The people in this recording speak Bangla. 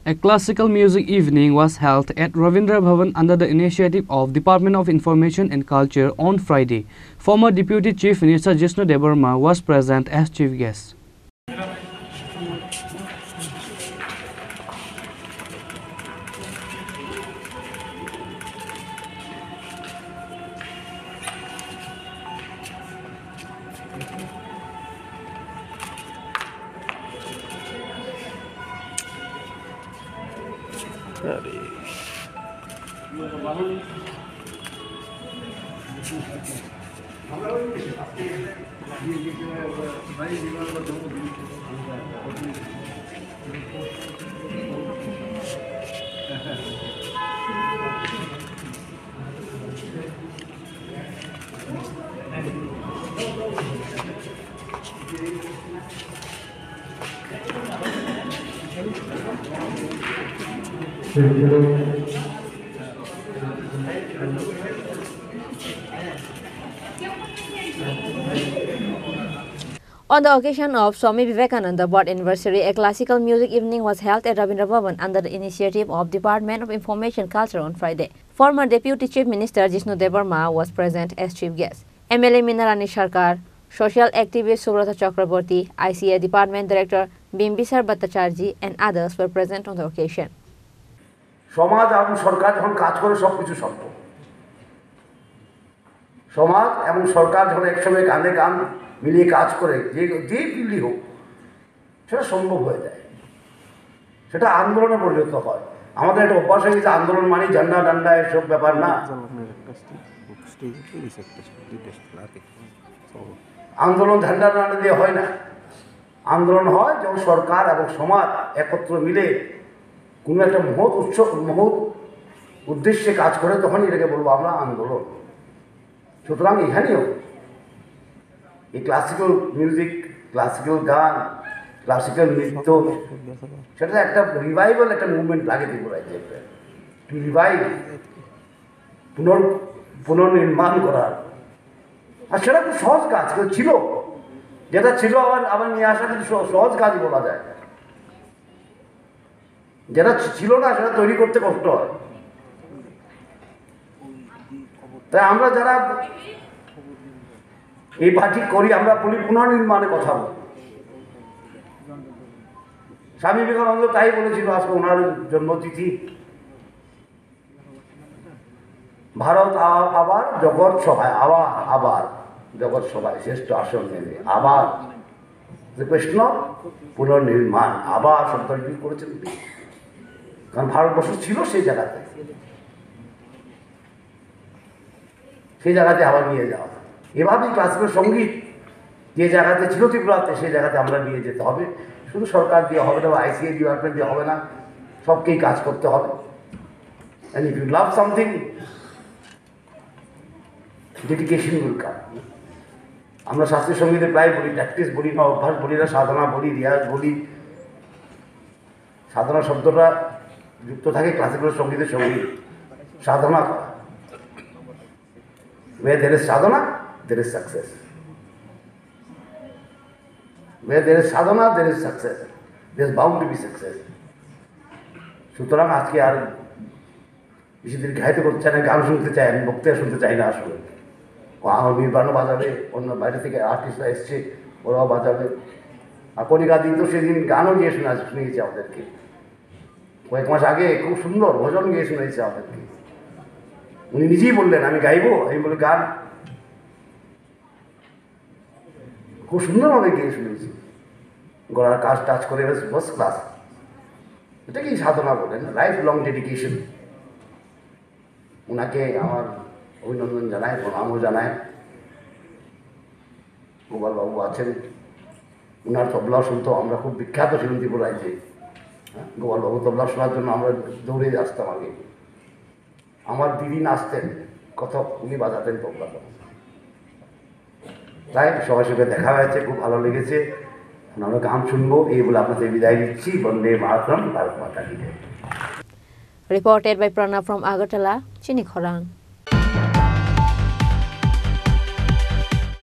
A classical music evening was held at Ravindra Bhavan under the initiative of Department of Information and Culture on Friday. Former Deputy Chief Minister Jishnu Debarma was present as chief guest. On the occasion of Swami Vivekananda birth anniversary, a classical music evening was held at Ravindra Bhavan under the initiative of Department of Information Culture on Friday. Former Deputy Chief Minister Jishnu Debarma was present as chief guest. MLA Minarani Sarkar, social activist Subrata Chakraborty, ICA Department Director Bimbisar Bhattacharjee and others were present on the occasion. সমাজ এবং সরকার যখন কাজ করে সবকিছু সম্ভব। সমাজ এবং সরকার যখন একসঙ্গে কাঁধে কাঁধ মিলিয়ে কাজ করে যে ফিল্ডই হোক সেটা সম্ভব হয়ে যায়, সেটা আন্দোলনে পরিণত হয়। আমাদের একটা অভ্যাস হয়ে গেছে আন্দোলন মানে ঝান্ডা ডান্ডা এসব ব্যাপার না। আন্দোলন ঝান্ডা ডান্ডা দিয়ে হয় না, আন্দোলন হয় যখন সরকার এবং সমাজ একত্র মিলে কোনো একটা মহৎ উদ্দেশ্যে কাজ করে, তখন এটাকে বলবো আমরা আন্দোলন। সুতরাং এখানেও এই ক্লাসিক্যাল মিউজিক, ক্লাসিক্যাল গান, ক্লাসিক্যাল নৃত্য, সেটা একটা রিভাইভাল, একটা মুভমেন্ট লাগে ত্রিপুরায়, যে টু রিভাইভ, পুনর্নির্মাণ করার। আর সেটা খুব সহজ কাজ ছিল, যেটা ছিল আবার নিয়ে আসা কিন্তু সহজ কাজই বলা যায়। যেটা ছিল না সেটা তৈরি করতে কষ্ট হয়। তাই আমরা যারা এই পার্টি করি, আমরা বলি পুনর্নির্মাণের কথা বলি। স্বামী বিবেকানন্দ তাই বলেছিল, আজকে ওনার জন্মতিথি। ভারত আবার জগৎ সভায়, আবার জগৎ সভায় শ্রেষ্ঠ আসন নেবে, আবার কৃষ্ণ পুনর্নির্মাণ, আবার শব্দ ইউজ করেছেন। কারণ ভারতবর্ষ ছিল সেই জায়গাতে, সেই জায়গাতে আবার নিয়ে যাওয়া। এভাবেই ক্লাসিক্যাল সঙ্গীত যে জায়গাতে ছিল ত্রিপুরাতে, সেই জায়গাতে আমরা নিয়ে যেতে হবে। শুধু সরকার দিয়ে হবে না, আইসিএ ডিপার্টমেন্ট দিয়ে হবে না, সবকেই কাজ করতে হবে। And if you love something, dedication will come. আমরা শাস্ত্রীয় সঙ্গীতে প্রায় বলি, প্র্যাকটিস বলি না, অভ্যাস বলি না, সাধনা বলি, রিয়াজ বলি। সাধনা শব্দটা যুক্ত থাকে ক্লাসিক্যাল সঙ্গীতের সঙ্গে, সাধনা করা। Where there is sadhana, there is success. Where there is sadhana, there is success. There is bound to be success. সুতরাং আজকে আর বেশি দিন ঘাইতে করতে চাই না, গান শুনতে চাই, আমি বক্তৃতা শুনতে চাই না। আসলে নির্বাণও বাজাবে, অন্য বাইরে থেকে আর্টিস্টরা এসছে, ওরাও বাজাবে। আর কণিকা দিন তো সেদিন গানও গিয়ে শুনিয়েছে আমাদেরকে। কয়েক মাস আগে খুব সুন্দর ভজন গিয়ে শুনেছে আমাদেরকে। উনি নিজেই বললেন আমি গাইবো, আমি বলি গান। খুব সুন্দরভাবে গিয়ে শুনেছি, গলার কাজ টাচ করে ফার্স্ট ক্লাস। এটাকেই সাধনা বলেন, লাইফ লং ডেডিকেশন। ওনাকে আমার অভিনন্দন জানাই, প্রণামও জানাই। গোপালবাবু আছেন, ওনার তবলা শুনতো, আমরা খুব বিখ্যাত ছিলাম ত্রিপুরায়। যে গোপালবাবু তবলা শোনার জন্য আমরা দৌড়ে আসতাম আগে। আমার দিদি নাচতেন, কথা উনি বাজাতেন তবলাটা। তাই সবার সঙ্গে দেখা হয়েছে, খুব ভালো লেগেছে। আমরা গান শুনবো, এই বলে আপনাদের বিদায় দিচ্ছি। বন্দে মাতরম, ভারত মাতা কি জয়। Reported by Pranav from Agartala, Chini Khorang.